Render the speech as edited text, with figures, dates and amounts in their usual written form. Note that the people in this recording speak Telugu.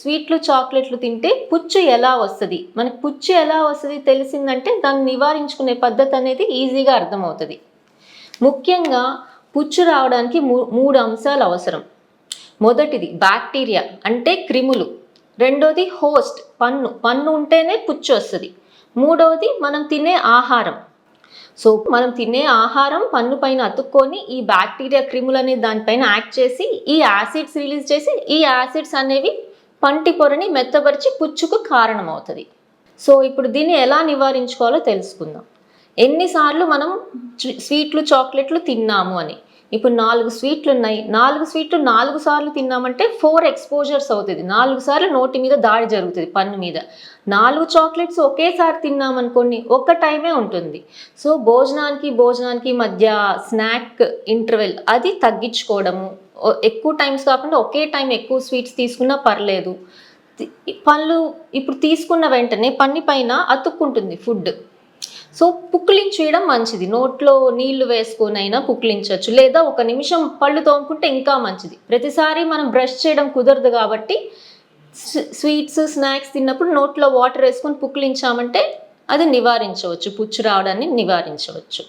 స్వీట్లు చాక్లెట్లు తింటే పుచ్చు ఎలా వస్తుంది, మనకి పుచ్చు ఎలా వస్తుంది తెలిసిందంటే దాన్ని నివారించుకునే పద్ధతి అనేది ఈజీగా అర్థమవుతుంది. ముఖ్యంగా పుచ్చు రావడానికి మూడు అంశాలు అవసరం. మొదటిది బ్యాక్టీరియా అంటే క్రిములు, రెండోది హోస్ట్ పన్ను ఉంటేనే పుచ్చు వస్తుంది, మూడవది మనం తినే ఆహారం. సో మనం తినే ఆహారం పన్ను పైన అతుక్కొని ఈ బ్యాక్టీరియా క్రిములు అనేది దానిపైన యాక్ట్ చేసి ఈ యాసిడ్స్ రిలీజ్ చేసి ఈ యాసిడ్స్ అనేవి పంటి పొరని మెత్తపరిచి పుచ్చుకు కారణమవుతుంది. సో ఇప్పుడు దీన్ని ఎలా నివారించుకోవాలో తెలుసుకుందాం. ఎన్నిసార్లు మనం స్వీట్లు చాక్లెట్లు తిన్నాము అని. ఇప్పుడు 4 స్వీట్లు ఉన్నాయి, 4 స్వీట్లు 4 సార్లు తిన్నామంటే 4 ఎక్స్పోజర్స్ అవుతుంది, 4 సార్లు నోటి మీద దాడి జరుగుతుంది పన్ను మీద. 4 చాక్లెట్స్ ఒకేసారి తిన్నామనుకోండి ఒక్క టైమే ఉంటుంది. సో భోజనానికి మధ్య స్నాక్ ఇంటర్వెల్ అది తగ్గించుకోవడము, ఎక్కువ టైమ్స్ కాకుండా ఒకే టైం ఎక్కువ స్వీట్స్ తీసుకున్నా పర్లేదు. పళ్ళు ఇప్పుడు తీసుకున్న వెంటనే పన్ను పైన అతుక్కుంటుంది ఫుడ్. సో పుక్కిలించేయడం మంచిది, నోట్లో నీళ్లు వేసుకొనైనా పుక్కిలించవచ్చు, లేదా 1 నిమిషం పళ్ళు తోముకుంటే ఇంకా మంచిది. ప్రతిసారి మనం బ్రష్ చేయడం కుదరదు కాబట్టి స్వీట్స్ స్నాక్స్ తిన్నప్పుడు నోట్లో వాటర్ వేసుకొని పుక్కిలించామంటే అది నివారించవచ్చు, పుచ్చు రావడాన్ని నివారించవచ్చు.